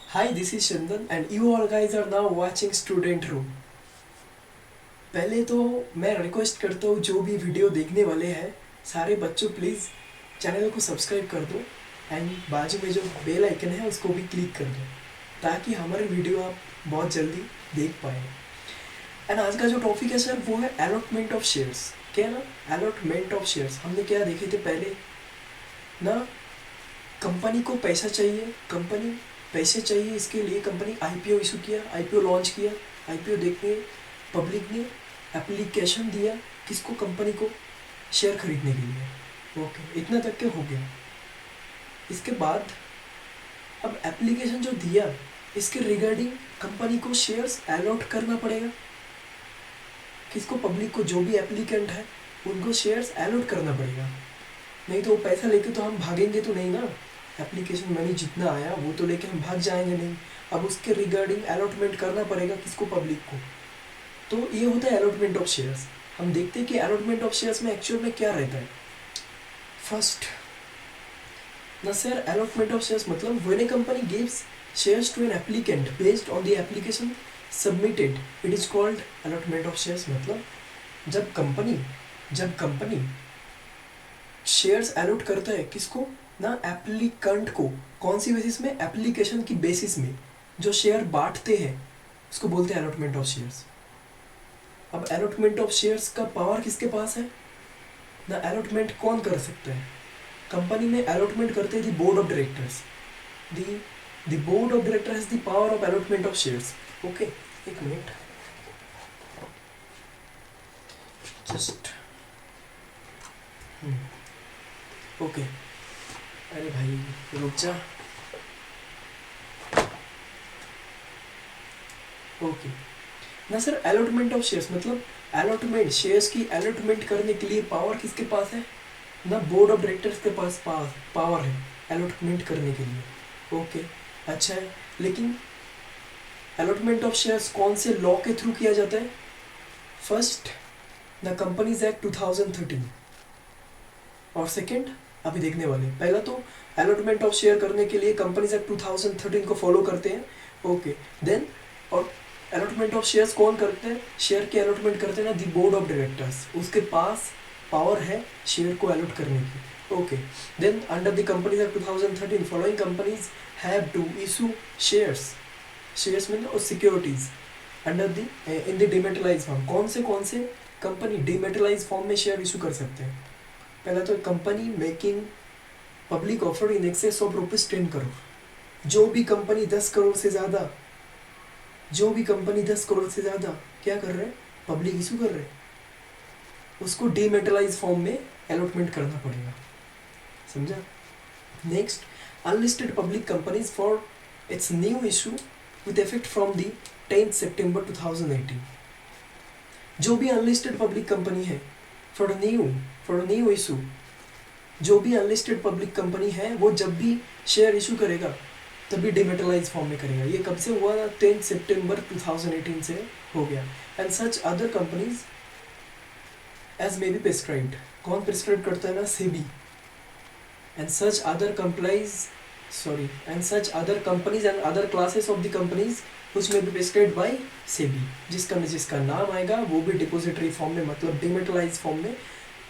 Hi, this is Chandan and you all guys are now watching Student Room. पहले तो मैं request करता हूँ जो भी वीडियो देखने वाले हैं सारे बच्चों प्लीज़ चैनल को सब्सक्राइब कर दो एंड बाजू में जो बेल आइकन है उसको भी क्लिक कर दो ताकि हमारे वीडियो आप बहुत जल्दी देख पाए। एंड आज का जो टॉपिक है सर वो है अलॉटमेंट ऑफ शेयर्स। क्या है ना, अलॉटमेंट ऑफ शेयर्स। हमने क्या देखे थे पहले ना, कंपनी को पैसा चाहिए, कंपनी पैसे चाहिए, इसके लिए कंपनी आईपीओ इशू किया, आईपीओ लॉन्च किया, आईपीओ देखने पब्लिक ने एप्लीकेशन दिया किसको, कंपनी को शेयर खरीदने के लिए। ओके, इतना तक के हो गया। इसके बाद अब एप्लीकेशन जो दिया इसके रिगार्डिंग कंपनी को शेयर्स अलॉट करना पड़ेगा किसको, पब्लिक को, जो भी एप्लीकेंट है उनको शेयर्स अलॉट करना पड़ेगा। नहीं तो वो पैसा लेके तो हम भागेंगे तो नहीं ना, एप्लीकेशन मनी जितना आया वो तो लेके हम भाग जाएंगे नहीं। अब उसके रिगार्डिंग अलॉटमेंट करना पड़ेगा किसको, पब्लिक को। तो ये होता है अलॉटमेंट ऑफ शेयर्स। हम देखते हैं कि अलॉटमेंट ऑफ शेयर्स में एक्चुअल में क्या रहता है। फर्स्ट ना सर, अलॉटमेंट ऑफ शेयर्स मतलब when a company gives shares to an applicant based on the application submitted, it is called allotment of shares. मतलब जब कंपनी शेयर्स अलॉट करता है किसको ना, एप्लीकेंट को। कौन सी बेसिस में, एप्लीकेशन की बेसिस में जो शेयर बांटते हैं उसको बोलते हैं अलॉटमेंट ऑफ शेयर्स। अब अलॉटमेंट ऑफ शेयर्स का पावर किसके पास है ना, अलॉटमेंट कौन कर सकता है, कंपनी में अलॉटमेंट करते हैं the board of directors. The board of director has the power of allotment of shares. Okay, एक मिनट जस्ट ओके। अरे भाई रुक जा। ओके ना सर, अलॉटमेंट ऑफ शेयर्स मतलब अलॉटमेंट, शेयर्स की अलॉटमेंट करने के लिए पावर किसके पास है ना, बोर्ड ऑफ डायरेक्टर्स के पास पावर है अलॉटमेंट करने के लिए। ओके अच्छा है, लेकिन अलॉटमेंट ऑफ शेयर्स कौन से लॉ के थ्रू किया जाता है। फर्स्ट द कंपनीज एक्ट 2013 और सेकंड अभी देखने वाले। पहला तो अलॉटमेंट ऑफ शेयर करने के लिए कंपनीज एक्ट 2013 को फॉलो करते हैं। ओके देन, और अलॉटमेंट ऑफ शेयर्स कौन करते हैं, शेयर की अलॉटमेंट करते हैं ना दी बोर्ड ऑफ डायरेक्टर्स, उसके पास पावर है शेयर को अलॉट करने की। Okay then, under the companies act 2013 following companies have to issue shares में और securities under the in the dematerialise form. कौन से कंपनी डिमेटलाइज फॉर्म में शेयर इशू कर सकते हैं। पहला तो company making public offer in excess of ₹10 crore. जो भी कंपनी 10 करोड़ से ज़्यादा क्या कर रहे हैं, पब्लिक इशू कर रहे हैं, उसको डीमेटलाइज फॉर्म में अलॉटमेंट करना पड़ेगा। समझा। Next, unlisted public companies for its new issue with effect from the 10 सितंबर 2018। जो भी अनलिस्टेड पब्लिक कंपनी है फॉर न्यू इशू, जो भी अनलिस्टेड पब्लिक कंपनी है वो जब भी शेयर इशू करेगा तभी डिमेटलाइज फॉर्म में करेगा। ये कब से हुआ ना, 10 सितंबर 2018 से हो गया। And such other companies as may be prescribed. कौन प्रिस्क्राइब करता है ना, SEBI. And such other companies and other classes of the companies which may be prescribed by SEBI. जिसका नाम आएगा वो भी डिपोजिटरी फॉर्म में, मतलब डिमेटलाइज फॉर्म में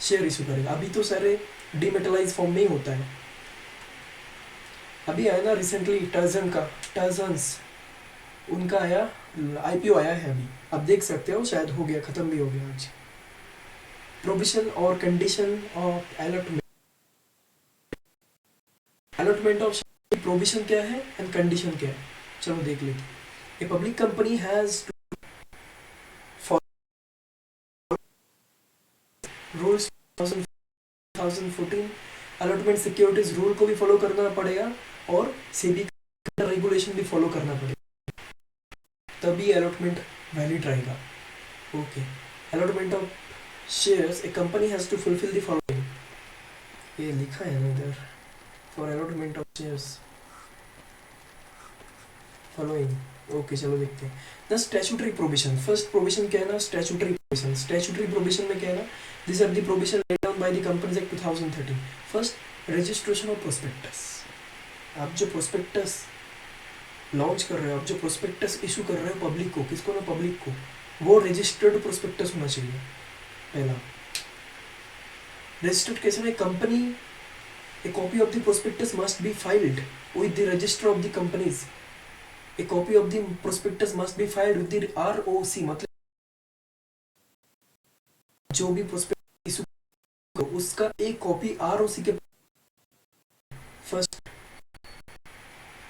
शेयर इशू करेगा। अभी तो सारे डिमेटलाइज फॉर्म में ही होता है। अभी आया ना रिसेंटली टर्जन्स, उनका आया आईपीओ आया है अभी, अब देख सकते हो, शायद हो गया, खत्म भी हो गया आज। प्रोविजन और condition of allotment of provision क्या है एंड कंडीशन क्या है, चलो देख लेते हैं। A public company has to follow rules 2014 allotment securities rule को भी फॉलो करना पड़ेगा और सेबी का रेगुलेशन भी फॉलो करना पड़ेगा, तभी अलॉटमेंट वैलिड रहेगा। Okay, allotment of shares, a company has to fulfil the following. ये लिखा है ना इधर, for allotment of shares following. Okay चलो देखते हैं the statutory provision. First provision क्या है ना, स्टैट्यूटरी प्रोविजन। स्टैट्यूटरी प्रोविजन में क्या है ना, this are the provision laid down by the companies act 2013। First, registration of prospectus. आप जो प्रोस्पेक्टस लॉन्च कर रहे हो, आप जो प्रोस्पेक्टस इशू कर रहे हो पब्लिक को, किसको ना पब्लिक को, वो रजिस्टर्ड प्रोस्पेक्टस होना चाहिए। पहला रजिस्टर्ड कैसे है, company, a copy of the prospectus must be filed with the register of the companies, a copy of the prospectus must be filed with the ROC, मतलब जो भी प्रोस्पेक्टस इशू उसका एक कॉपी ROC के first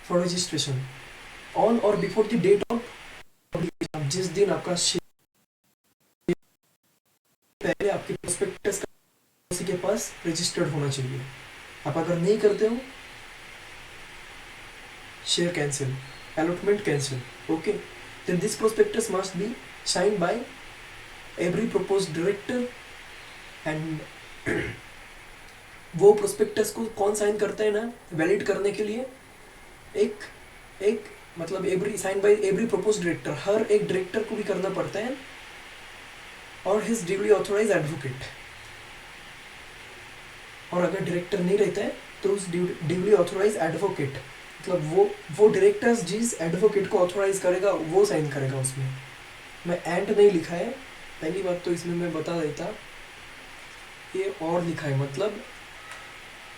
for registration on और before the date of publication, जिस दिन आपका पहले आपके प्रोस्पेक्टस का ROC के पास रजिस्टर्ड होना चाहिए। आप अगर नहीं करते हो, share cancel, allotment cancel, okay. Then this prospectus must be signed by every proposed director and वो प्रोस्पेक्टस को कौन साइन करता है ना वैलिड करने के लिए, एक मतलब every sign by every proposed director, हर एक डायरेक्टर को भी करना पड़ता है, और हिज ड्यूली ऑथोराइज एडवोकेट। और अगर डायरेक्टर नहीं रहता है तो उस ड्यूली ऑथोराइज एडवोकेट, मतलब वो डायरेक्टर्स जिस एडवोकेट को ऑथोराइज करेगा वो साइन करेगा उसमें। मैं एंड नहीं लिखा है, पहली बात तो इसमें मैं बता देता, ये और लिखा है, मतलब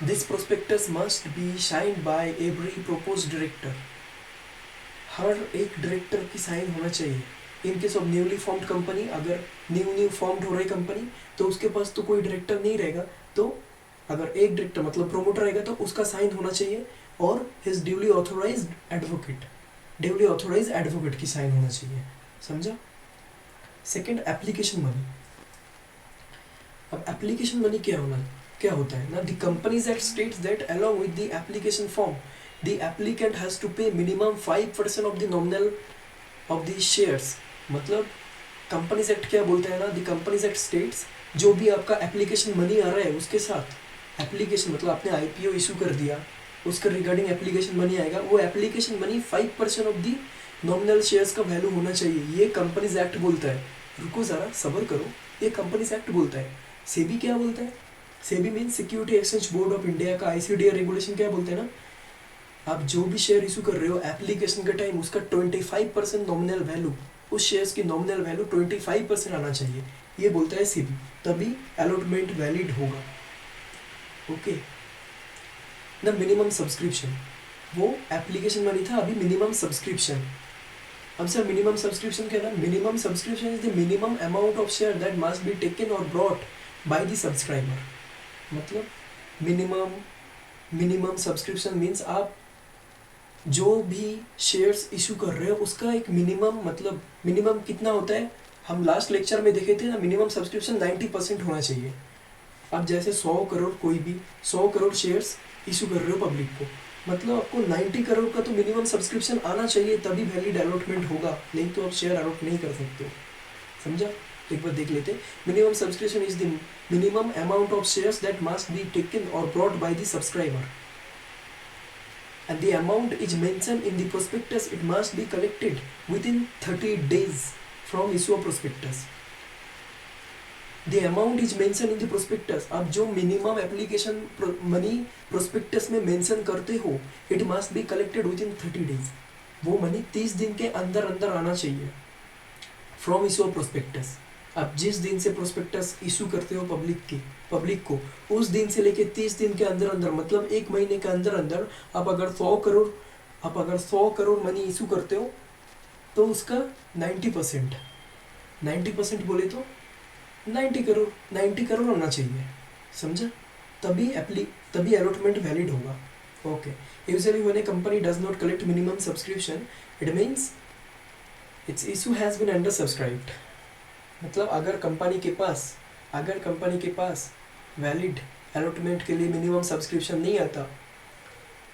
this prospectus must be signed by every proposed director, हर एक डायरेक्टर की साइन होना चाहिए। In case of newly formed company, अगर न्यू फॉर्म्ड हो रही कंपनी तो उसके पास तो कोई डायरेक्टर नहीं रहेगा, तो अगर एक डायरेक्टर मतलब प्रोमोटर रहेगा तो उसका साइन होना चाहिए, और his duly authorised advocate, duly authorised advocate की साइन होना चाहिए, समझा। Second, application money. अब एप्लीकेशन मनी क्या होता है ना, the companies act states that along with the application form the applicant has to pay minimum 5% of the nominal of the shares. मतलब कंपनीज एक्ट क्या बोलता है ना, द कंपनीज एक्ट स्टेट्स, जो भी आपका एप्लीकेशन मनी आ रहा है उसके साथ, एप्लीकेशन मतलब आपने IPO इशू कर दिया, उसका रिगार्डिंग एप्लीकेशन मनी आएगा, वो application money 5% of the nominal shares का वैल्यू होना चाहिए। ये कंपनीज एक्ट बोलता है। रुको ज़रा, सब्र करो, ये कंपनीज एक्ट बोलता है। सेबी क्या बोलता है? SEBI means security exchange board of India का ICDR रेगुलेशन क्या बोलते हैं ना, आप जो भी शेयर इशू कर रहे हो एप्लीकेशन के टाइम, उसका 25% नॉमिनल वैल्यू, उस शेयर्स की नॉमिनल वैल्यू 25% आना चाहिए, ये बोलता है सेबी, तभी अलॉटमेंट वैलिड होगा। ओके। द मिनिमम सब्सक्रिप्शन, वो एप्लीकेशन मनी था, अभी मिनिमम सब्सक्रिप्शन। अब सर मिनिमम सब्सक्रिप्शन क्या है? Minimum subscription is the minimum amount of share that must be taken और ब्रॉट बाय द सब्सक्राइबर। मतलब मिनिमम सब्सक्रिप्शन मीन्स आप जो भी शेयर्स इशू कर रहे हो उसका एक मिनिमम, मतलब मिनिमम कितना होता है, हम लास्ट लेक्चर में देखे थे ना, मिनिमम सब्सक्रिप्शन 90% होना चाहिए। अब जैसे 100 करोड़, कोई भी 100 करोड़ शेयर्स इशू कर रहे हो पब्लिक को, मतलब आपको 90 करोड़ का तो मिनिमम सब्सक्रिप्शन आना चाहिए, तभी वैलिड अलॉटमेंट होगा, नहीं तो आप शेयर अलॉट नहीं कर सकते हो। समझा? एक बार देख लेते। Minimum subscription is the minimum amount of shares that must be taken और brought by the subscriber, and the amount is mentioned in the prospectus. It must be collected within 30 days from issue of prospectus. The amount is mentioned in the prospectus. अब जो minimum application money prospectus में mention करते हो, it must be collected with in 30 days, वो money 30 दिन के अंदर अंदर आना चाहिए फ्रॉम इशू ऑफ प्रोस्पेक्टस। अब जिस दिन से प्रोस्पेक्टस इशू करते हो पब्लिक को, उस दिन से लेके 30 दिन के अंदर अंदर, मतलब 1 महीने के अंदर अंदर आप अगर 100 करोड़ मनी इशू करते हो तो उसका 90% बोले तो 90 करोड़ होना चाहिए। समझा? तभी अलॉटमेंट वैलिड होगा। Okay. Usually when a company does not collect minimum subscription, it means its issue has been under subscribed. मतलब अगर कंपनी के पास वैलिड अलॉटमेंट के लिए मिनिमम सब्सक्रिप्शन नहीं आता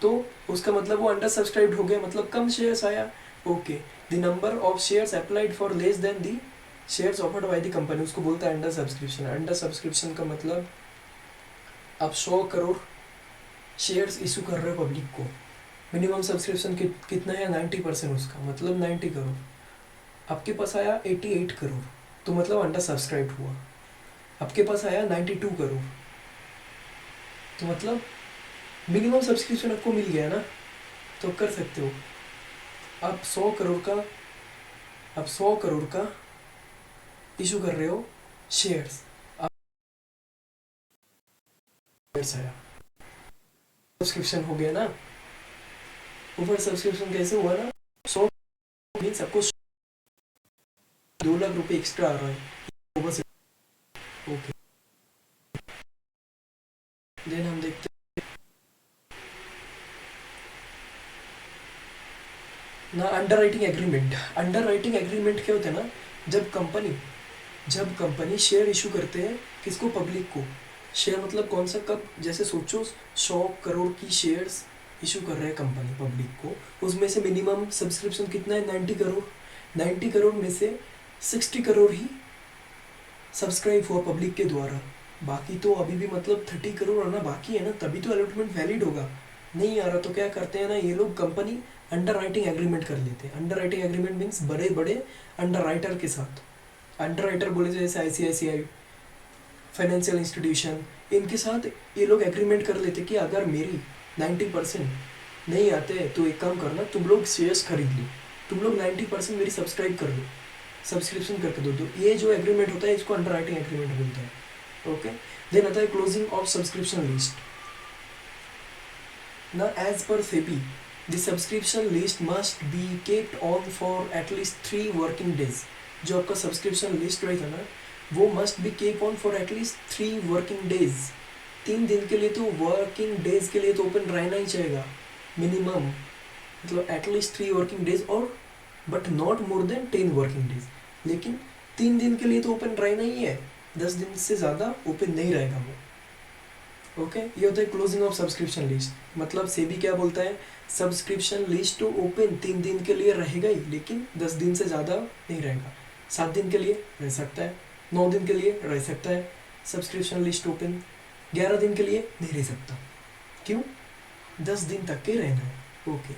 तो उसका मतलब वो अंडर सब्सक्राइब्ड हो गया, मतलब कम शेयर्स आया। Okay. The number of shares applied for less than the shares offered by the company, उसको बोलता है अंडर सब्सक्रिप्शन। अंडर सब्सक्रिप्शन का मतलब आप 100 करोड़ शेयर्स इशू कर रहे हो पब्लिक को, मिनिमम सब्सक्रिप्शन कितना है? 90% उसका, मतलब 90 करोड़। आपके पास आया 88 करोड़, तो मतलब अंडर सब्सक्राइब हुआ। आपके पास आया 92 करोड़, तो मतलब मिनिमम सब्सक्रिप्शन आपको मिल गया ना, तो कर सकते हो। आप 100 करोड़ का इशू कर रहे हो शेयर्स। आप शेयर्स आया, सब्सक्रिप्शन हो गया ना। ऊपर सब्सक्रिप्शन कैसे हुआ ना, 100 मीन्स आपको 2 लाख रुपए एक्स्ट्रा आ रहा है ऊपर से। ओके, देन हम देखते ना under writing agreement. Under writing agreement क्या होता है ना, जब कंपनी शेयर इशू करते हैं किसको, पब्लिक को। शेयर मतलब कौन सा, कब, जैसे सोचो 100 करोड़ की शेयर्स इशू कर रहे हैं कंपनी पब्लिक को, उसमें से मिनिमम सब्सक्रिप्शन कितना है, 90 करोड़। 90 करोड़ में से 60 करोड़ ही सब्सक्राइब हुआ पब्लिक के द्वारा। बाकी तो अभी भी मतलब 30 करोड़ आना बाकी है ना, तभी तो अलॉटमेंट वैलिड होगा। नहीं आ रहा तो क्या करते हैं ना ये लोग, कंपनी अंडर राइटिंग एग्रीमेंट कर लेते हैं। अंडर राइटिंग एग्रीमेंट मीन्स बड़े बड़े अंडर राइटर के साथ। अंडर राइटर बोले जैसे ICICI फाइनेंशियल इंस्टीट्यूशन, इनके साथ ये लोग एग्रीमेंट कर लेते कि अगर मेरी 90% नहीं आते तो एक काम करना, तुम लोग शेयर्स खरीद लो, तुम लोग 90% मेरी सब्सक्राइब कर लो, सब्सक्रिप्शन करके दो। तो ये जो एग्रीमेंट होता है इसको अंडर राइटिंग एग्रीमेंट बोलते हैं। ओके, देन आता है क्लोजिंग ऑफ सब्सक्रिप्शन लिस्ट ना। एज पर SEBI the subscription list must be kept on for at least 3 working days. जो आपका सब्सक्रिप्शन लिस्ट रहेगा ना, वो must be kep on for at least 3 working days. 3 दिन के लिए तो, वर्किंग डेज के लिए तो ओपन रहना ही चाहिएगा मिनिमम, मतलब एटलीस्ट 3 वर्किंग डेज, और but not more than 10 working days. लेकिन 3 दिन के लिए तो ओपन रहना ही है, 10 दिन से ज़्यादा ओपन नहीं रहेगा वो। ओके, ये होता है क्लोजिंग ऑफ सब्सक्रिप्शन लिस्ट। मतलब सेबी क्या बोलता है, सब्सक्रिप्शन लिस्ट तो ओपन 3 दिन के लिए रहेगा ही, लेकिन 10 दिन से ज़्यादा नहीं रहेगा। 7 दिन के लिए रह सकता है, 9 दिन के लिए रह सकता है सब्सक्रिप्शन लिस्ट ओपन, 11 दिन के लिए नहीं रह सकता। क्यों, 10 दिन तक के रहना है। Okay,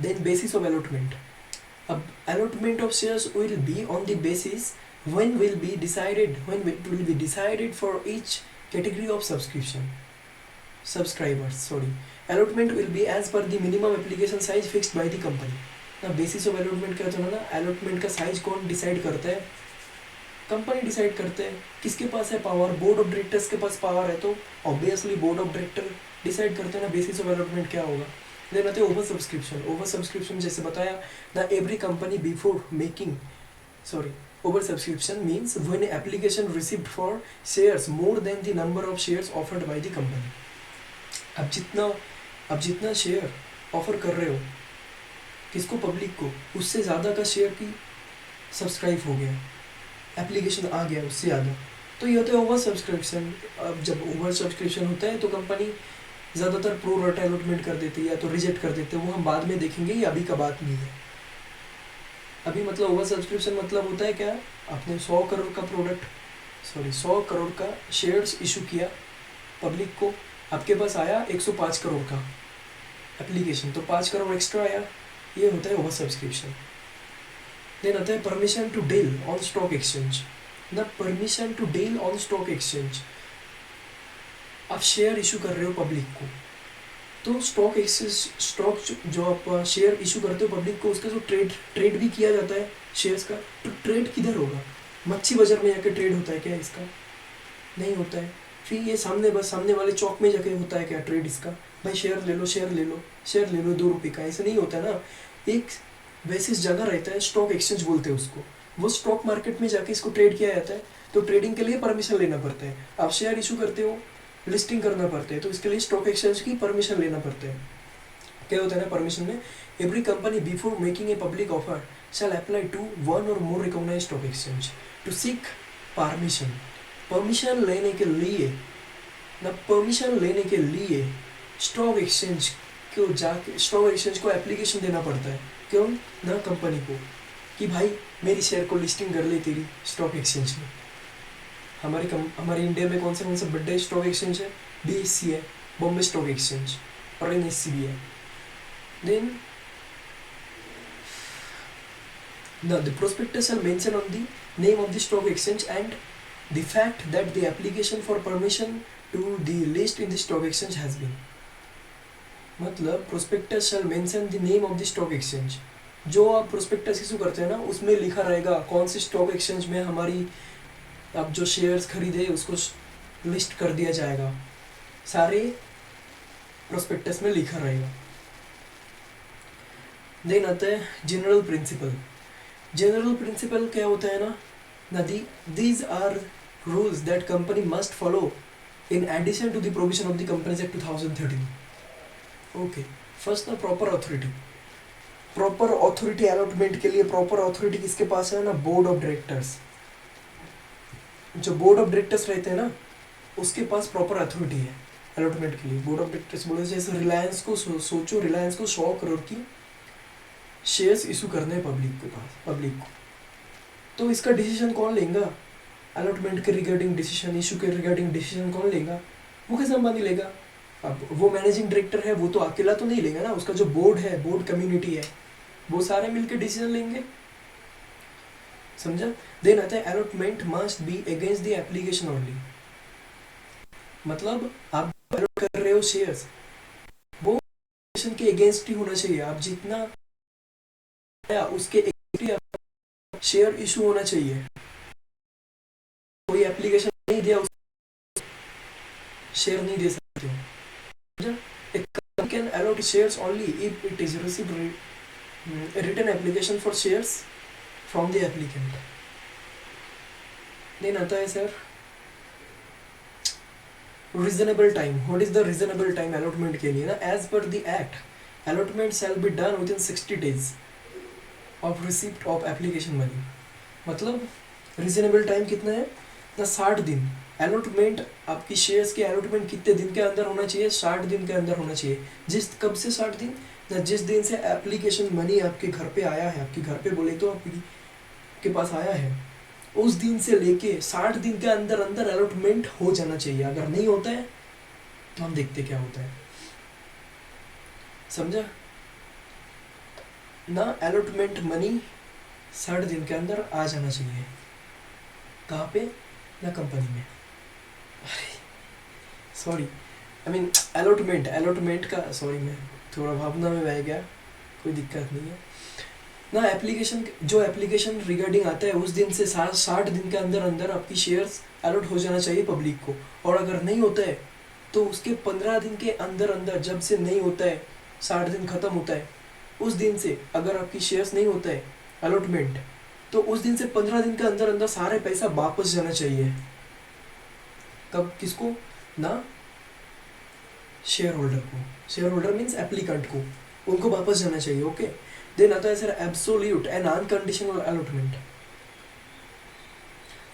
then basis of allotment. अब allotment of shares will be on the basis when it will be decided for each category of subscribers. Allotment will be as per the minimum application size fixed by the company. ना basis of allotment क्या होता है ना, allotment का size कौन decide करता है, company decide करते हैं। किसके पास है पावर, बोर्ड ऑफ डायरेक्टर्स के पास पावर है, तो obviously board of director decide करते हैं ना बेसिस ऑफ अलॉटमेंट क्या होगा। देन आते हैं ओवर सब्सक्रिप्शन। ओवर सब्सक्रिप्शन जैसे बताया the every company before making over subscription means when application received for shares more than the number of shares offered by the company. अब जितना share offer कर रहे हो किसको, पब्लिक को, उससे ज़्यादा का शेयर की सब्सक्राइब हो गया, एप्लीकेशन आ गया उससे ज़्यादा, तो ये होता है ओवर सब्सक्रिप्शन। अब जब ओवर सब्सक्रिप्शन होता है तो कंपनी ज़्यादातर प्रो राटा अलॉटमेंट कर देती है या तो रिजेक्ट कर देते हैं, वो हम बाद में देखेंगे, ये अभी का बात नहीं है। अभी मतलब ओवर सब्सक्रिप्शन मतलब होता है क्या, आपने 100 करोड़ का 100 करोड़ का शेयर्स इशू किया पब्लिक को, आपके पास आया 105 करोड़ का एप्लीकेशन, तो 5 करोड़ एक्स्ट्रा आया, ये होता है ओवर सब्सक्रिप्शन। देन आता है permission to deal on stock exchange ना। Permission to deal on stock exchange, आप शेयर इशू कर रहे हो पब्लिक को, तो स्टॉक जो आप शेयर इशू करते हो पब्लिक को, उसका जो ट्रेड भी किया जाता है शेयर्स का, तो ट्रेड किधर होगा, मच्छी बाजार में जाके ट्रेड होता है क्या इसका, नहीं होता है। फिर ये सामने वाले चौक में जाके होता है क्या ट्रेड इसका, भाई शेयर ले लो 2 रुपये का, ऐसे नहीं होता ना। एक बेसिस जगह रहता है, स्टॉक एक्सचेंज बोलते हैं उसको, वो स्टॉक मार्केट में जाके इसको ट्रेड किया जाता है, तो ट्रेडिंग के लिए परमिशन लेना पड़ता है। आप शेयर इशू करते हो, लिस्टिंग करना पड़ता है, तो इसके लिए स्टॉक एक्सचेंज की परमिशन लेना पड़ता है। क्या होता है ना परमिशन में, every company before making a public offer shall apply to 1 और more recognised stock exchange to seek permission. Permission लेने के लिए स्टॉक एक्सचेंज को एप्लीकेशन देना पड़ता है। क्यों ना, कंपनी को, कि भाई मेरी शेयर को लिस्टिंग कर ले तेरी स्टॉक एक्सचेंज में। हमारे इंडिया में कौन सा बड़े स्टॉक एक्सचेंज है, BSE है, बॉम्बे स्टॉक एक्सचेंज, और NSE भी है। Then the prospectus shall mention on the name of the stock exchange and the fact that the application for permission to the list in the stock exchange has been। मतलब prospectus shall mention the name of the stock exchange. जो आप prospectus issue करते हैं ना, उसमें लिखा रहेगा कौन सी स्टॉक एक्सचेंज में हमारी आप जो शेयर्स खरीदे उसको लिस्ट कर दिया जाएगा, सारे प्रोस्पेक्टस में लिखा रहेगा। देन आता है जनरल प्रिंसिपल। जनरल प्रिंसिपल क्या होता है ना, these are rules that company must follow in addition to the provision of the companies act 2013। Okay, first ना proper authority. Proper authority allotment के लिए प्रॉपर अथॉरिटी किसके पास है ना, बोर्ड ऑफ डायरेक्टर्स। जो बोर्ड ऑफ डायरेक्टर्स रहते हैं ना, उसके पास प्रॉपर अथॉरिटी है अलॉटमेंट के लिए। बोर्ड ऑफ डायरेक्टर्स बोले जैसे रिलायंस को सोचो, रिलायंस को 100 करोड़ की शेयर्स इशू करने हैं पब्लिक को, तो इसका डिसीजन कौन लेगा? अलॉटमेंट के रिगार्डिंग डिसीजन, इशू के रिगार्डिंग डिसीजन कौन लेगा? मुकेश अंबानी लेगा। अब वो मैनेजिंग डायरेक्टर है, वो तो अकेला तो नहीं लेगा ना, उसका जो बोर्ड है, बोर्ड कम्युनिटी है, वो सारे मिलकर डिसीजन लेंगे। समझा? देन आता है allotment must be against the application only. मतलब आप अलॉट कर रहे हो शेयर्स, वो एप्लीकेशन के अगेंस्ट ही होना चाहिए। आप जितना उसके अगेंस्ट शेयर इशू होना चाहिए। कोई एप्लीकेशन नहीं दिया, उस शेयर नहीं दे सकते हो। A company can allot shares only if it is received written application for shares from the applicant. Then आता है sir reasonable time. What is the reasonable time allotment के लिए ना? As per the act, allotment shall be done within 60 days of receipt of application money. मतलब reasonable time कितना है ना? 60 दिन। अलॉटमेंट आपकी शेयर्स की अलॉटमेंट कितने दिन के अंदर होना चाहिए? 60 दिन के अंदर होना चाहिए। कब से 60 दिन ना? जिस दिन से एप्लीकेशन मनी आपके घर पे आया है, आपके घर पे बोले तो आपके पास आया है, उस दिन से लेके 60 दिन के अंदर अंदर अलॉटमेंट हो जाना चाहिए। अगर नहीं होता है तो हम देखते क्या होता है। समझा ना? अलॉटमेंट मनी 60 दिन के अंदर आ जाना चाहिए। कहाँ पे ना? कंपनी में। सॉरी, आई मीन अलॉटमेंट का, सॉरी मैं थोड़ा भावना में बह गया, कोई दिक्कत नहीं है ना। एप्लीकेशन रिगार्डिंग आता है उस दिन से 60 दिन के अंदर अंदर आपकी शेयर्स अलॉट हो जाना चाहिए पब्लिक को। और अगर नहीं होता है तो उसके 15 दिन के अंदर अंदर, जब से नहीं होता है, 60 दिन खत्म होता है, उस दिन से अगर आपकी शेयर्स नहीं होता है अलॉटमेंट, तो उस दिन से 15 दिन के अंदर अंदर सारे पैसा वापस जाना चाहिए। कब? किसको ना? शेयर होल्डर को। शेयर होल्डर मीन्स एप्लीकेंट को, उनको वापस जाना चाहिए। ओके, देन आता है sir absolute and unconditional allotment.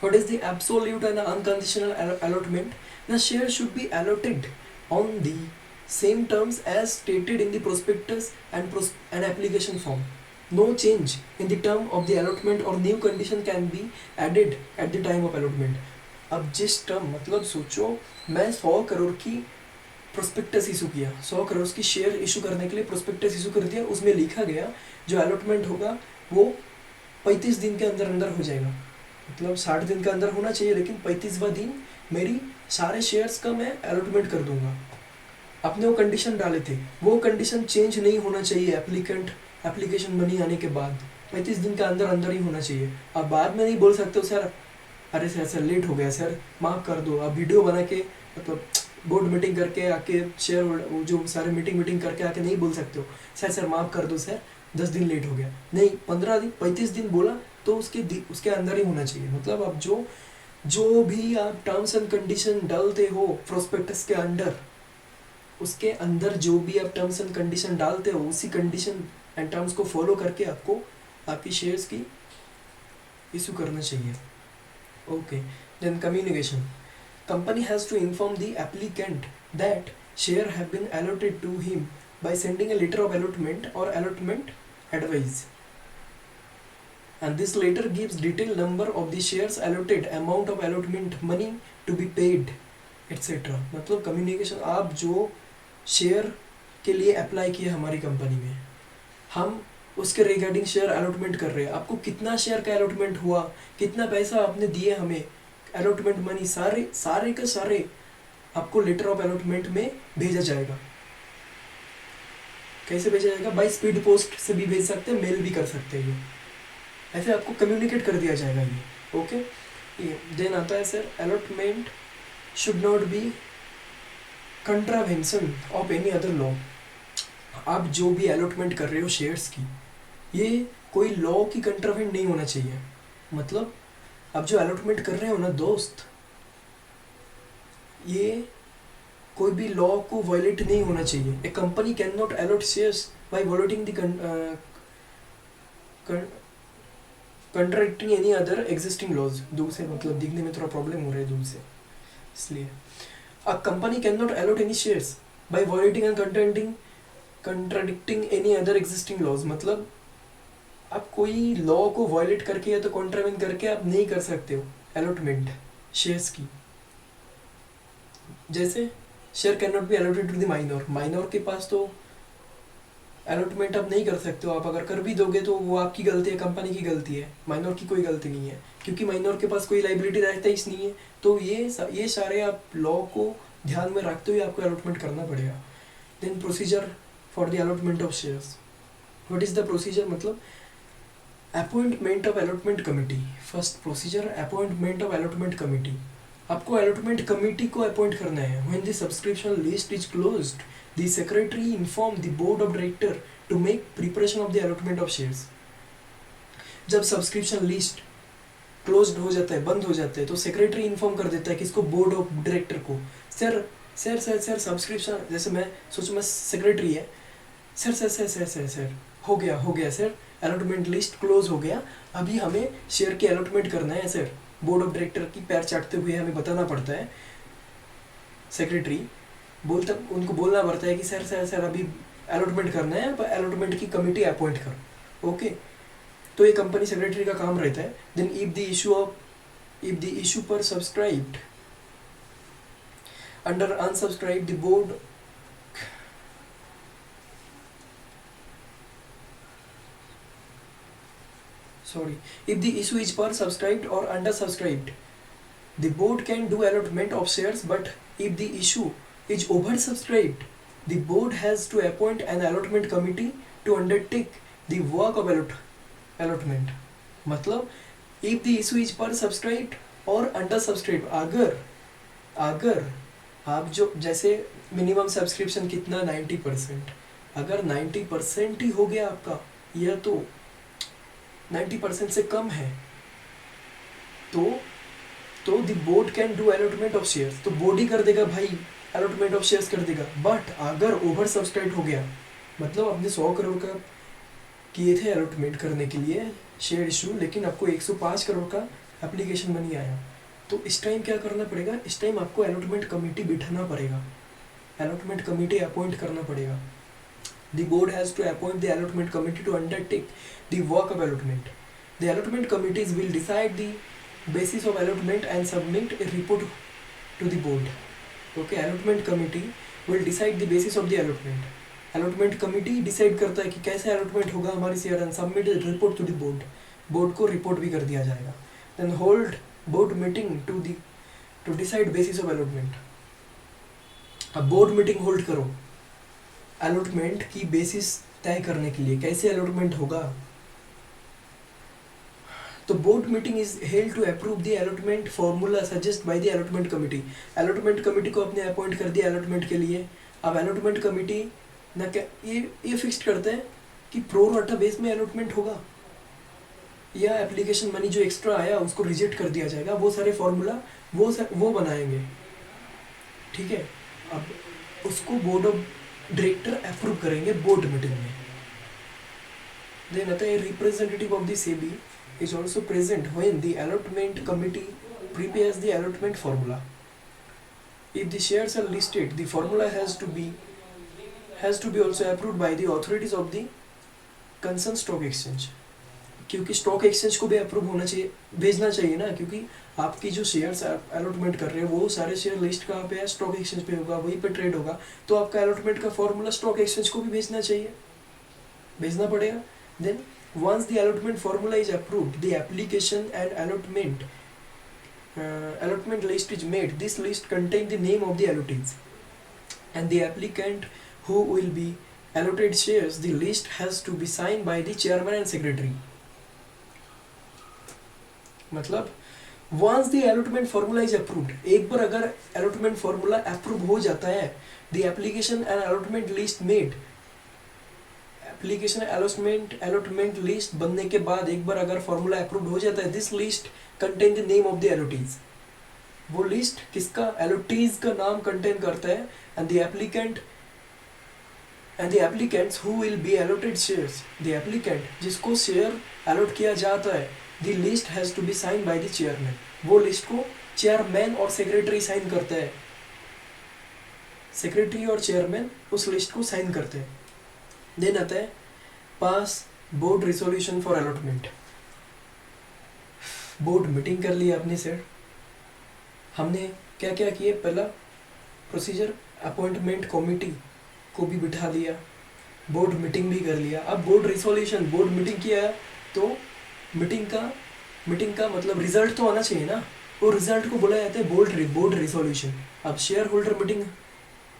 What is the absolute and unconditional allotment? ना share should be allotted on the same terms as stated in the prospectus and application form. No change in the term of the allotment or new condition can be added at the time of allotment. अब जिस term, मतलब सोचो मैं 100 करोड़ की prospectus issue किया, 100 करोड़ की share issue करने के लिए प्रोस्पेक्टस इशू कर दिया, उसमें लिखा गया जो अलॉटमेंट होगा वो 35 दिन के अंदर अंदर हो जाएगा। मतलब 60 दिन के अंदर होना चाहिए, लेकिन 35वां दिन मेरी सारे शेयर्स का मैं अलॉटमेंट कर दूंगा। आपने वो कंडीशन डाले थे, वो कंडीशन चेंज नहीं होना चाहिए। एप्लीकेशन मनी आने के बाद 35 दिन के अंदर अंदर ही होना चाहिए। आप बाद में नहीं बोल सकते हो सर अरे सर लेट हो गया सर, माफ़ कर दो। आप वीडियो बना के, मतलब बोर्ड मीटिंग करके आके, शेयर जो सारे मीटिंग करके आके नहीं बोल सकते हो सर माफ़ कर दो सर 10 दिन लेट हो गया। नहीं, 15 दिन 35 दिन बोला तो उसके अंदर ही होना चाहिए। मतलब आप जो भी आप टर्म्स एंड कंडीशन डालते हो प्रोस्पेक्टस के अंडर, उसके अंदर जो भी आप टर्म्स एंड कंडीशन डालते हो, उसी कंडीशन एंड टर्म्स को फॉलो करके आपको आपकी शेयर्स की इशू करना चाहिए। Okay, then communication. Company has to inform the applicant that share have been allotted to him by sending a letter of allotment or allotment advice, and this letter gives detailed number of the shares allotted, amount of allotment money to be paid, etc. मतलब communication, आप जो share के लिए apply किया हमारी company में, हम उसके रिगार्डिंग शेयर अलॉटमेंट कर रहे हैं, आपको कितना शेयर का अलॉटमेंट हुआ, कितना पैसा आपने दिए हमें, अलॉटमेंट मनी सारे के सारे आपको लेटर ऑफ अलॉटमेंट में भेजा जाएगा। कैसे भेजा जाएगा? बाय स्पीड पोस्ट से भी भेज सकते हैं, मेल भी कर सकते हैं। ये ऐसे आपको कम्युनिकेट कर दिया जाएगा ये। ओके, ये देन आता है sir, allotment should not be contravention of any other law. आप जो भी अलॉटमेंट कर रहे हो शेयर्स की, ये कोई लॉ की कंट्रावेंट नहीं होना चाहिए। मतलब आप जो अलॉटमेंट कर रहे हो ना दोस्त, ये कोई भी लॉ को वायलेट नहीं होना चाहिए। A company can not allot shares by violating the contradicting any other existing laws. दूर से मतलब दिखने में थोड़ा प्रॉब्लम हो रहा है दूर से, इसलिए a company can not allot any shares by violating and contradicting any other existing laws. मतलब आप कोई लॉ को वायलेट करके या तो कॉन्ट्रावेंट करके आप नहीं कर सकते हो अलॉटमेंट शेयर्स की। जैसे share can not be allotted to the minor, minor के पास तो अलॉटमेंट आप नहीं कर सकते हो। आप अगर कर भी दोगे तो वो आपकी गलती है, कंपनी की गलती है, माइनर की कोई गलती नहीं है, क्योंकि माइनर के पास कोई लाइबिलिटी रहता ही नहीं है। तो ये सारे आप लॉ को ध्यान में रखते हुए आपको अलॉटमेंट करना पड़ेगा। Then procedure for the allotment of shares. What is the procedure? मतलब appointment of allotment committee. First procedure, appointment of allotment committee. आपको अलॉटमेंट कमिटी को अपॉइंट करना है। When the subscription list is closed, the secretary inform the board of director to make preparation of the allotment of shares. जब subscription list closed हो जाता है, बंद हो जाता है, तो सेक्रेटरी इन्फॉर्म कर देता है किसको? बोर्ड ऑफ डायरेक्टर को। Sir sir sir sir subscription, जैसे मैं सोचूं मैं सेक्रेटरी है, sir sir sir sir sir sir हो गया सर, अलॉटमेंट लिस्ट क्लोज हो गया, अभी हमें शेयर की अलॉटमेंट करना है सर। बोर्ड ऑफ डायरेक्टर की पैर चाटते हुए हमें बताना पड़ता है, सेक्रेटरी उनको बोलना पड़ता है कि सर सर सर अभी अलॉटमेंट करना है, अलॉटमेंट की कमिटी अपॉइंट करो। ओके, तो ये कंपनी सेक्रेटरी का काम रहता है। देन इफ द इशू पर subscribed under unsubscribe the board if the issue is per subscribed or under subscribed, the board can do allotment of shares, but if the issue is oversubscribed, the board has to appoint an allotment committee to undertake the work of allotment. मतलब if the issue is per subscribed or under subscribed, अगर आप जो जैसे minimum subscription कितना 90%, अगर 90% ही हो गया आपका, या तो 90% से कम है, तो the board can do allotment of shares. तो बोर्ड ही कर देगा भाई, अलॉटमेंट ऑफ शेयर्स कर देगा। बट अगर ओवर सब्सक्राइब हो गया, मतलब आपने 100 करोड़ का किए थे अलॉटमेंट करने के लिए शेयर इशू, लेकिन आपको 105 करोड़ का एप्लीकेशन मनी आया, तो इस टाइम क्या करना पड़ेगा? इस टाइम आपको अलॉटमेंट कमेटी बिठाना पड़ेगा, अलॉटमेंट कमेटी अपॉइंट करना पड़ेगा। The board has to appoint the allotment committee to undertake the work of allotment. The allotment committees will decide the basis of allotment and submit a report to the board. Okay, allotment committee will decide the basis of the allotment. Allotment committee decide करता है कि कैसे allotment होगा हमारी share, and submit a report to the board. Board को report भी कर दिया जाएगा. Then hold board meeting to decide basis of allotment. अब बोर्ड मीटिंग होल्ड करो अलॉटमेंट की बेसिस तय करने के लिए, कैसे अलॉटमेंट होगा। तो board meeting is held to approve the allotment formula suggest by the allotment committee. Allotment committee को अपने अपॉइंट कर दिया अलॉटमेंट के लिए। अब अलॉटमेंट कमिटी ना क्या ये फिक्स करते हैं कि प्रो राटा बेस में अलॉटमेंट होगा या एप्लीकेशन मनी जो एक्स्ट्रा आया उसको रिजेक्ट कर दिया जाएगा। वो सारे फॉर्मूला वो बनाएंगे, ठीक है। अब उसको बोर्ड ऑफ डायरेक्टर अप्रूव करेंगे बोर्ड मीटिंग में। देन आता है representative of the SEBI is also present when the allotment committee prepares the allotment formula. If the shares are listed, the formula has to be also approved by the authorities of the concerned stock exchange. क्योंकि stock exchange को भी approve होना चाहिए, भेजना चाहिए ना, क्योंकि आपकी जो शेयर्स अलॉटमेंट कर रहे हैं वो सारे शेयर लिस्ट कहाँ पे है? स्टॉक एक्सचेंज पे होगा, वहीं पे ट्रेड होगा। तो आपका अलॉटमेंट का फॉर्मूला स्टॉक एक्सचेंज को भी भेजना चाहिए, भेजना पड़ेगा। Then once the allotment formula is approved, the application and allotment list is made. This list contains the name of the allottees and the applicant who will be allotted shares, the list has to be signed by the chairman and secretary. मतलब once the allotment formula is approved, एक बार अगर allotment formula approve हो जाता है, the application and allotment list made, application allotment list बनने के बाद एक बार अगर formula approved हो जाता है, this list contain the name of the allottees. वो लिस्ट किसका, allottees का नाम कंटेन करता है, and the applicants who will be allotted shares, the applicant जिसको शेयर allot किया जाता है, the list has to be signed by the chairman. वो लिस्ट को चेयरमैन और सेक्रेटरी साइन करते हैं, सेक्रेटरी और चेयरमैन उस लिस्ट को साइन करते हैं. देन आता है pass board resolution for allotment. Board meeting कर ली आपने सर. हमने क्या क्या किए, पहला प्रोसीजर अपॉइंटमेंट कमेटी को भी बिठा लिया, बोर्ड मीटिंग भी कर लिया. अब बोर्ड रिजोल्यूशन, बोर्ड मीटिंग किया तो मीटिंग का मतलब रिजल्ट तो आना चाहिए ना, वो रिजल्ट को बोला जाता है बोर्ड रिजोल्यूशन. अब शेयर होल्डर मीटिंग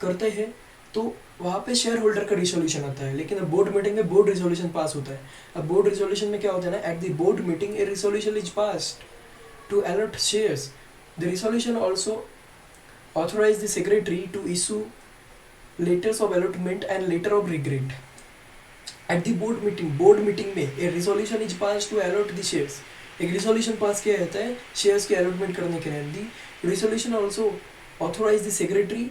करते हैं तो वहाँ पे शेयर होल्डर का रिजोल्यूशन आता है, लेकिन अब बोर्ड मीटिंग में बोर्ड रिजोल्यूशन पास होता है. अब बोर्ड रिजोल्यूशन में क्या होता है ना, at the board meeting a resolution is passed to allot shares. The resolution also authorise the secretary to issue letters of allotment and letter of regret. At the board meeting में a resolution is pass to allot the shares. एक resolution pass किया जाता है shares के allotment करने के लिए. The resolution also authorise the secretary,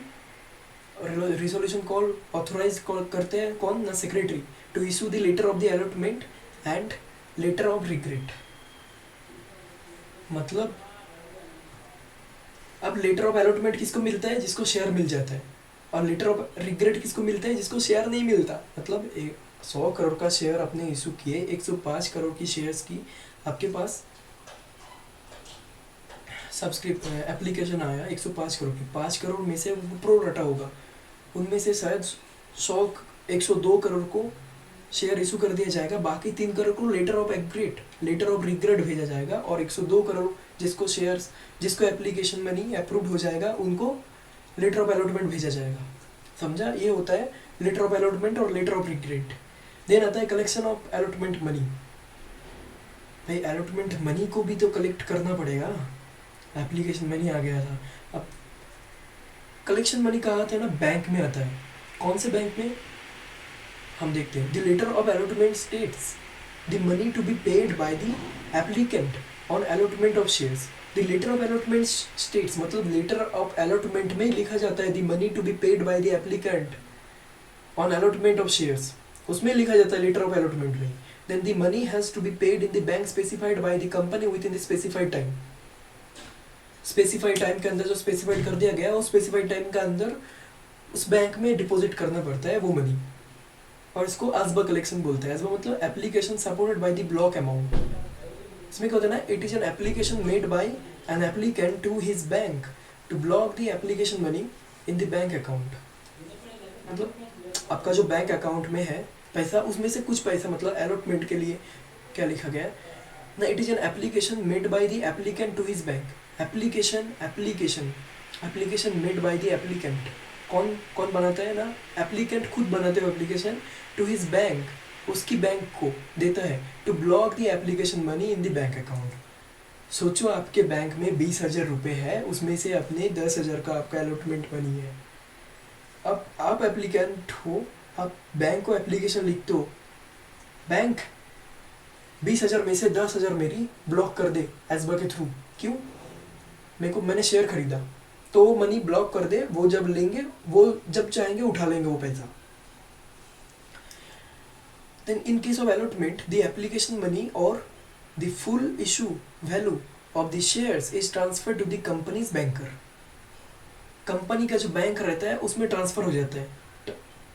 resolution call authorise करते हैं कौन ना, secretary, to issue the letter of the allotment and letter of regret. मतलब अब लेटर ऑफ अलॉटमेंट किसको मिलता है, जिसको शेयर मिल जाता है, और लेटर ऑफ रिग्रेट किसको मिलता है, जिसको शेयर नहीं मिलता. मतलब 100 करोड़ का शेयर आपने इशू किए, 105 करोड़ की शेयर्स की आपके पास सब्सक्रिप्ट एप्लीकेशन आया 105 करोड़ की, 5 करोड़ में से प्रो रटा होगा, उनमें से शायद 102 करोड़ को शेयर इशू कर दिया जाएगा, बाकी 3 करोड़ को लेटर ऑफ रिग्रेट भेजा जाएगा, और 102 करोड़ जिसको एप्लीकेशन मनी अप्रूव हो जाएगा उनको लेटर ऑफ अलॉटमेंट भेजा जाएगा. समझा, ये होता है लेटर ऑफ अलॉटमेंट और लेटर ऑफ रिग्रेट. देन आता है कलेक्शन ऑफ अलॉटमेंट मनी. भाई अलॉटमेंट मनी को भी तो कलेक्ट करना पड़ेगा, एप्लीकेशन मनी आ गया था. अब कलेक्शन मनी कहाँ आता है ना, बैंक में आता है. कौन से बैंक में हम देखते हैं. The letter of allotment states the money to be paid by the applicant on allotment of shares. The letter of allotment states मतलब लेटर ऑफ अलॉटमेंट में लिखा जाता है the money to be paid by the applicant on allotment of shares, उसमें लिखा जाता है letter of allotment में. Then the money has to be paid in the bank specified by the company within the specified time. Specified time के अंदर जो specified कर दिया गया, उस स्पेसिफाइड टाइम के अंदर उस बैंक में डिपॉजिट करना पड़ता है वो मनी, और इसको अजबा कलेक्शन बोलते हैं. अजबा मतलब application supported by the block amount. इसमें क्या होता है ना, it is an application made by an applicant to his bank to block the application money in the bank account. मतलब आपका जो बैंक अकाउंट में है पैसा, उसमें से कुछ पैसा मतलब अलॉटमेंट के लिए क्या लिखा गया है ना, it is an application made by the applicant to his bank. Application made by the applicant. कौन बनाता है ना, एप्लीकेंट खुद बनाते हो एप्लीकेशन, टू हिज बैंक, उसकी बैंक को देता है, to block the application money in the bank account. सोचो आपके बैंक में 20,000 रुपये है, उसमें से अपने 10,000 का आपका अलॉटमेंट मनी है. अब आप एप्लीकेंट हो, आप बैंक को एप्लीकेशन लिखते हो, बैंक 20,000 में से 10,000 मेरी ब्लॉक कर दे एसबा के थ्रू. क्यों, मैंने शेयर खरीदा तो वो मनी ब्लॉक कर दे, वो जब लेंगे, वो जब चाहेंगे उठा लेंगे वो पैसा. Then in case of allotment the application money और the full issue value of the shares is transfer to the companies banker. Company का जो बैंक रहता है उसमें ट्रांसफर हो जाता है.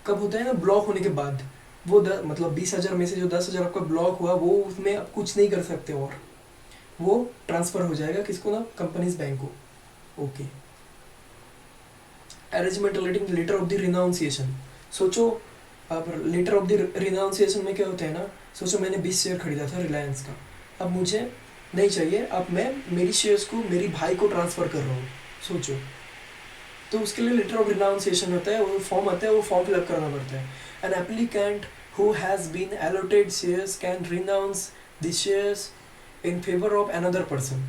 कब होता है ना, ब्लॉक होने के बाद. वो मतलब 20,000 में से जो 10,000 आपका ब्लॉक हुआ, वो उसमें आप कुछ नहीं कर सकते, और वो ट्रांसफर हो जाएगा किसको ना, कंपनीज बैंक को. Okay. Arrangement relating letter of the renunciation. सोचो अब लेटर ऑफ द रिनाउंसिएशन में क्या होता है ना, सोचो मैंने 20 शेयर खरीदा था रिलायंस का, अब मुझे नहीं चाहिए, अब मैं मेरी शेयर्स को मेरी भाई को ट्रांसफ़र कर रहा हूँ. सोचो, तो उसके लिए लेटर ऑफ रिनाउंसिएशन होता है, वो फॉर्म आता है, वो फॉर्म फिलअप करना पड़ता है. An applicant who has been allotted shares can renounce the shares in favor of another person.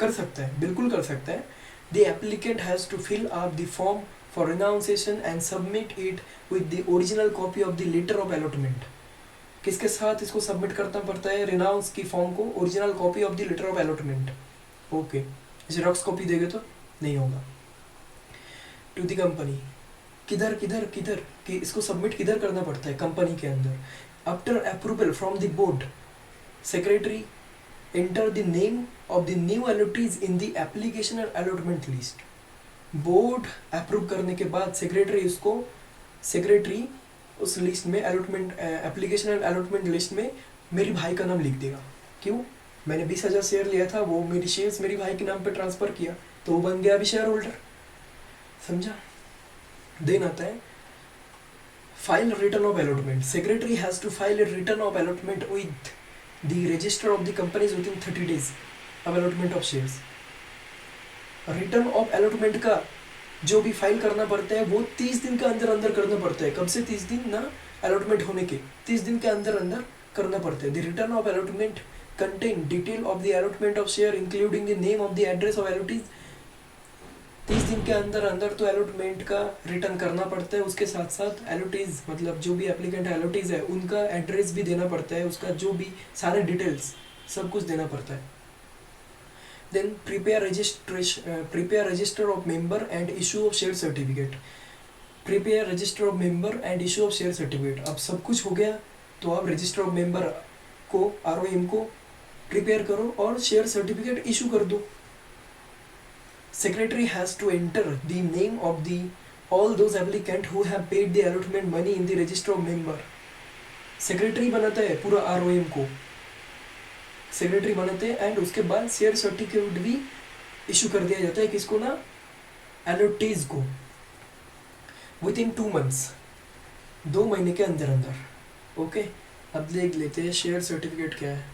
कर सकता है, बिल्कुल कर सकता है. The applicant has to fill up the form for renunciation and submit it with the original copy of the letter of allotment. किसके साथ इसको सबमिट करना पड़ता है? रिनाउंस की फॉर्म को original copy of the letter of allotment. Okay, xerox copy देंगे तो नहीं होगा. टू द कंपनी, किधर किधर किधर कि इसको सबमिट किधर करना पड़ता है? कंपनी के अंदर. After approval from the board, secretary enter the name of the new allottees in the application और अलॉटमेंट लिस्ट. बोर्ड अप्रूव करने के बाद सेक्रेटरी उस लिस्ट में allotment application and allotment list में मेरी भाई का नाम लिख देगा. क्यों? मैंने 20,000 शेयर लिया था, वो मेरी शेयर्स मेरी भाई के नाम पे ट्रांसफ़र किया तो वो बन गया अभी शेयर होल्डर. समझा? देन आता है file return of allotment. Secretary has to file a return of allotment with the register of the companies within 30 days of allotment of shares. Return of allotment का जो भी file करना पड़ता है वो 30 दिन के अंदर अंदर करना पड़ता है. कब से 30 दिन? ना अलॉटमेंट होने के 30 दिन के अंदर अंदर करना पड़ता है. The return of allotment contain detail of the allotment of share including the name of the address of allottees. 30 दिन के अंदर अंदर तो अलॉटमेंट का रिटर्न करना पड़ता है. उसके साथ साथ अलॉटीज मतलब जो भी एप्लीकेंट अलॉटीज है उनका एड्रेस भी देना पड़ता है, उसका जो भी सारे डिटेल्स सब कुछ देना पड़ता है. Then prepare register of member and issue of share certificate. Prepare register of member and issue of share certificate. अब सब कुछ हो गया तो आप रजिस्टर ऑफ मेंबर को ROM को प्रिपेयर करो और शेयर सर्टिफिकेट इशू कर दो. Secretary has to enter the name of the all those applicant who have paid the allotment money in the register of member. Secretary बनाता है पूरा ROM को, सेक्रेटरी बनाते हैं एंड उसके बाद शेयर सर्टिफिकेट भी इशू कर दिया जाता है. किसको? ना अलॉटीज को. विद इन 2 months, 2 महीने के अंदर अंदर. ओके, अब देख लेते हैं शेयर सर्टिफिकेट क्या है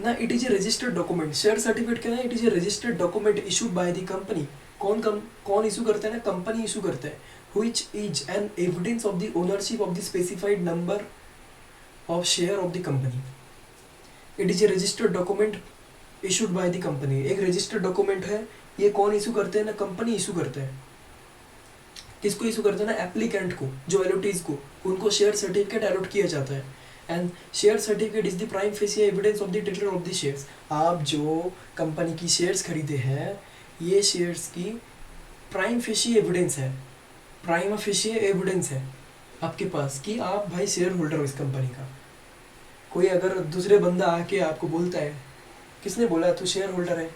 ना. It is a registered document. Share certificate क्या है? It is a registered document issued by the company. कौन इशू करता है? ना कंपनी इशू करता है. Which is an evidence of the ownership of the specified number of share of the company. It is a registered document issued by the company. एक registered document है. ये कौन इशू करते हैं? ना कंपनी इशू करते हैं. किसको इशू करते हैं? ना एप्लीकेंट को, जो अलॉटीज को, उनको शेयर सर्टिफिकेट अलॉट किया जाता है. And share certificate is the prima facie evidence of the title of the shares. आप जो कंपनी की शेयर्स खरीदे हैं ये शेयर्स की प्राइम फेसी एविडेंस है, प्राइमा फेसी एविडेंस है आपके पास कि आप भाई शेयर होल्डर हो इस कंपनी का. कोई अगर दूसरे बंदा आके आपको बोलता है, किसने बोला तू शेयर होल्डर है?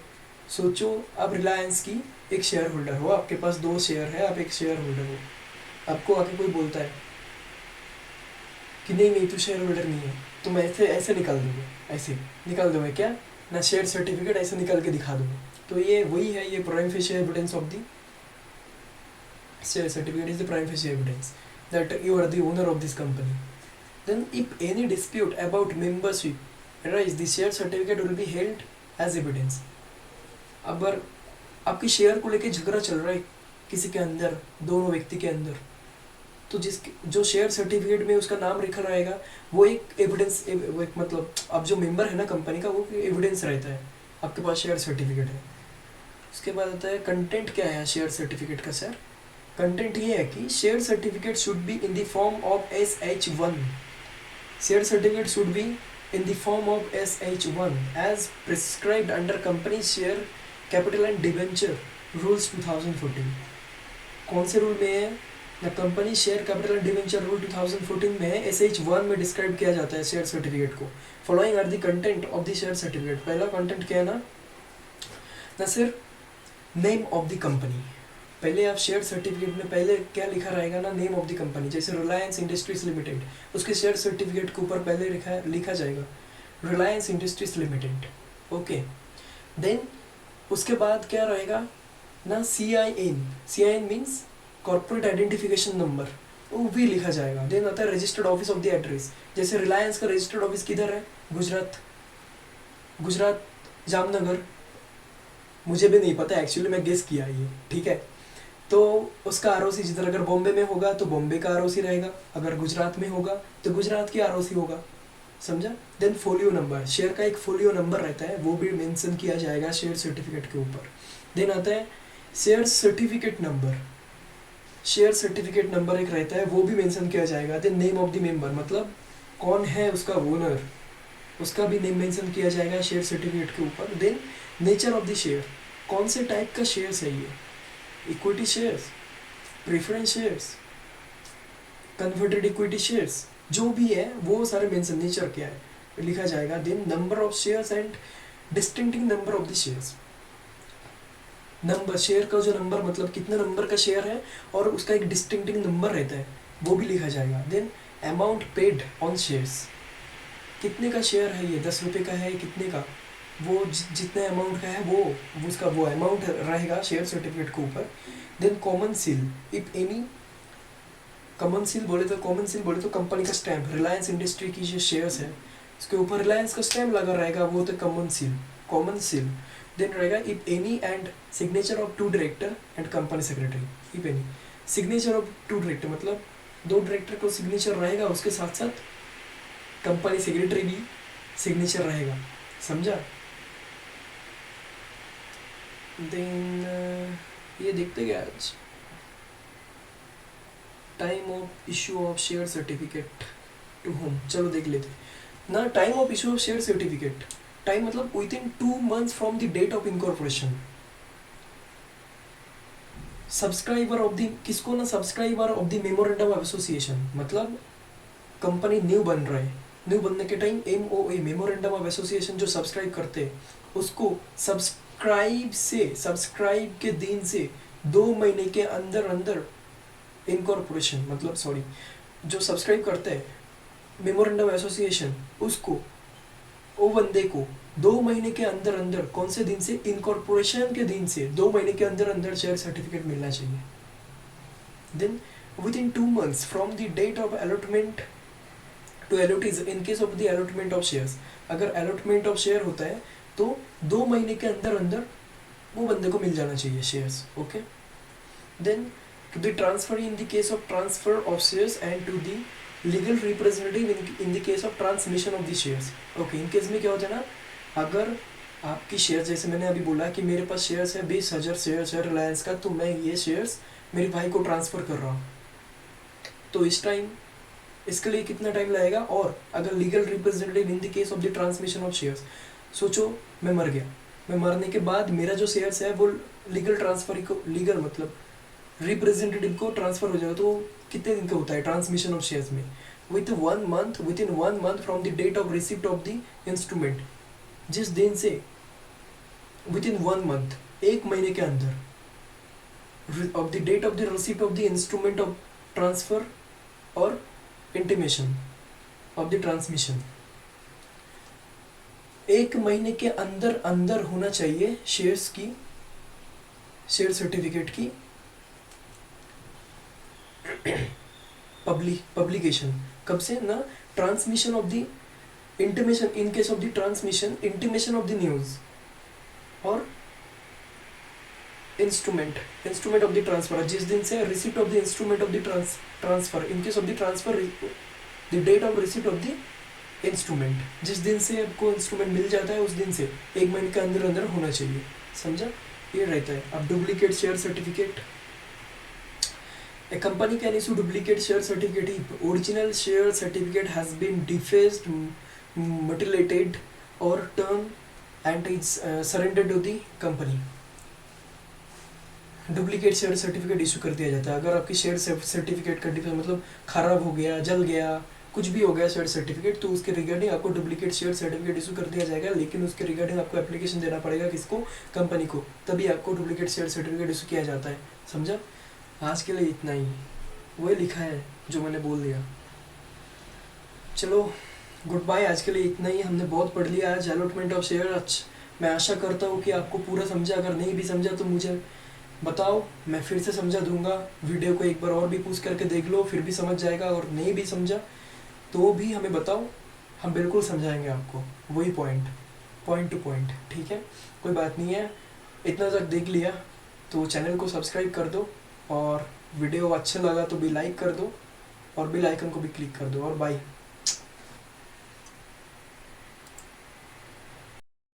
सोचो आप रिलायंस की एक शेयर होल्डर हो, आपके पास 2 शेयर है, आप एक शेयर होल्डर हो. आपको आके कोई बोलता है कि नहीं तू शेयर होल्डर नहीं है, तो मैं ऐसे निकाल दूँगा, ऐसे निकाल दूँगा क्या ना, शेयर सर्टिफिकेट ऐसे निकाल के दिखा दूँगा. तो ये वही है, ये prima facie evidence of the share certificate is the prima facie evidence that you are the owner of this company. Then if any dispute about membership arise, the share certificate will be held as evidence. अगर आपकी share को लेके झगड़ा चल रहा है किसी के अंदर, दोनों व्यक्ति के अंदर, तो जो शेयर सर्टिफिकेट में उसका नाम लिखा रहेगा वो एक एविडेंस, मतलब आप जो मेंबर है ना कंपनी का, वो एविडेंस रहता है आपके पास शेयर सर्टिफिकेट है. उसके बाद आता है कंटेंट. क्या है शेयर सर्टिफिकेट का? सर कंटेंट ये है कि share certificate should be in the form of SH1. Share certificate should be in the form of SH1 as prescribed under Company Share Capital and Debenture Rules 2014. कौन से rule में है? ना company share capital and debenture rule 2014 में है. SH1 में describe किया जाता है शेयर सर्टिफिकेट को. Following are the content of the share certificate. पहला कंटेंट क्या है ना sir, name of the company. पहले आप शेयर सर्टिफिकेट में पहले क्या लिखा रहेगा ना, नेम ऑफ द कंपनी. जैसे रिलायंस इंडस्ट्रीज लिमिटेड, उसके शेयर सर्टिफिकेट के ऊपर पहले लिखा जाएगा Reliance industries limited. Okay, then उसके बाद क्या रहेगा ना, CIN means corporate identification number, वो भी लिखा जाएगा. देन आता है registered office of the address. जैसे रिलायंस का रजिस्टर्ड ऑफिस किधर है? गुजरात जामनगर. मुझे भी नहीं पता एक्चुअली, मैं गेस किया ये, ठीक है. तो उसका आरओसी जिधर अगर बॉम्बे में होगा तो बॉम्बे का आरओसी रहेगा, अगर गुजरात में होगा तो गुजरात की आरओसी होगा, समझा। देन फोलियो नंबर, शेयर का एक फोलियो नंबर रहता है, वो भी मेंशन किया जाएगा शेयर सर्टिफिकेट के ऊपर। देन आता है share certificate number, share certificate number एक रहता है, वो भी मेंशन किया जाएगा। Then name of the member, मतलब कौन है उसका ओनर, उसका भी नेम मेंशन किया जाएगा शेयर सर्टिफिकेट के ऊपर। Then nature of the share, कौन से टाइप का शेयर्स है ये, equity shares, preference shares, converted equity shares, जो भी है वो सारे मेंशन, नेचर क्या है लिखा जाएगा। देन number of shares and distinctive number of the shares, number, share का जो नंबर मतलब कितना नंबर का शेयर है और उसका एक डिस्टिंक्टिंग नंबर रहता है, वो भी लिखा जाएगा। Then amount paid on shares, कितने का शेयर है ये, 10 रुपये का है कितने का, वो जितने अमाउंट का है वो उसका वो अमाउंट रहेगा शेयर सर्टिफिकेट के ऊपर। Then common seal, if any, common seal बोले तो कंपनी का स्टैम्प, रिलायंस इंडस्ट्री की जो शेयर्स है उसके ऊपर रिलायंस का स्टैम्प लगा रहेगा, वो तो कॉमन सील। देन रहेगा if any and signature of 2 director and company secretary, if any, signature of 2 director मतलब 2 डायरेक्टर को सिग्नेचर रहेगा, उसके साथ साथ कंपनी सेक्रेटरी भी सिग्नेचर रहेगा, समझा। देन ये देखते क्या आज, time of issue of share certificate to whom, चलो देख लेते ना। Time of issue of share certificate, time मतलब within 2 months from the date of incorporation. Subscriber of the, किसको ना, subscriber of the memorandum of association, मतलब company new बन रहा है, न्यू बनने के time MOA memorandum of association जो सब्सक्राइब करते हैं उसको सब्सक्राइब के दिन से 2 महीने के अंदर अंदर इनकॉर्पोरेशन, मतलब सॉरी, जो सब्सक्राइब करते हैं मेमोरेंडम एसोसिएशन, उसको, वो बंदे को 2 महीने के अंदर अंदर, कौन से दिन से, इनकॉर्पोरेशन के दिन से 2 महीने के अंदर अंदर शेयर सर्टिफिकेट मिलना चाहिए। Then within 2 months from the date of allotment to allottees, in case of the allotment of shares, अगर अलॉटमेंट ऑफ शेयर होता है तो 2 महीने के अंदर अंदर वो बंदे को मिल जाना चाहिए shares, okay. Then to the transfer in the case of transfer of shares and to the legal representative in the case of transmission of the shares, okay। In case में क्या होता है ना, अगर आपकी शेयर, जैसे मैंने अभी बोला कि मेरे पास शेयर्स है 20,000 शेयर्स है रिलायंस का, तो मैं ये शेयर्स मेरे भाई को ट्रांसफ़र कर रहा हूँ, तो इस टाइम इसके लिए कितना टाइम लगेगा। और अगर legal representative in the case of the transmission of shares, सोचो मैं मर गया, मैं मरने के बाद मेरा जो शेयर्स है वो लीगल ट्रांसफर को, लीगल मतलब रिप्रेजेंटेटिव को ट्रांसफर हो जाएगा, तो कितने दिन का होता है ट्रांसमिशन ऑफ शेयर्स में, within 1 month from the date of receipt of the instrument, जिस दिन से, विद इन 1 month, 1 महीने के अंदर, of the date of the receipt of the instrument of transfer और इंटीमेशन ऑफ द ट्रांसमिशन, 1 महीने के अंदर अंदर होना चाहिए शेयर्स की, शेयर सर्टिफिकेट की पब्लिकेशन। कब से ना, transmission of the intimation, in case of the transmission, intimation of the news और इंस्ट्रूमेंट ऑफ द ट्रांसफर, जिस दिन से receipt of the instrument of the transfer, in case of the transfer, the date of receipt of the instrument, जिस दिन से आपको instrument मिल जाता है उस दिन से 1 महीने के अंदर अंदर होना चाहिए, समझा, ये रहता है। अब duplicate share certificate, a company can issue duplicate share certificate if original share certificate has been defaced, mutilated or turned and is surrendered to the company। Duplicate share certificate issue कर दिया जाता है अगर आपकी शेयर सर्टिफिकेट का defect मतलब खराब हो गया, जल गया, कुछ भी हो गया शेयर सर्टिफिकेट, तो उसके रिगार्डिंग आपको डुप्लीकेट शेयर सर्टिफिकेट इशू कर दिया जाएगा, लेकिन उसके रिगार्डिंग आपको एप्लीकेशन देना पड़ेगा, किसको, कंपनी को, तभी आपको डुप्लीकेट शेयर सर्टिफिकेट इशू किया जाता है, समझा। आज के लिए इतना ही, वही लिखा है जो मैंने बोल दिया। चलो गुड बाय, आज के लिए इतना ही, हमने बहुत पढ़ लिया आज अलॉटमेंट ऑफ शेयर। मैं आशा करता हूँ कि आपको पूरा समझा, अगर नहीं भी समझा तो मुझे बताओ, मैं फिर से समझा दूंगा, वीडियो को एक बार और भी पूछ करके देख लो, फिर भी समझ जाएगा, और नहीं भी समझा तो भी हमें बताओ, हम बिल्कुल समझाएंगे आपको, वही पॉइंट टू पॉइंट, ठीक है, कोई बात नहीं है। इतना तक देख लिया तो चैनल को सब्सक्राइब कर दो, और वीडियो अच्छा लगा तो भी लाइक कर दो और बेल आइकन को भी क्लिक कर दो और बाय।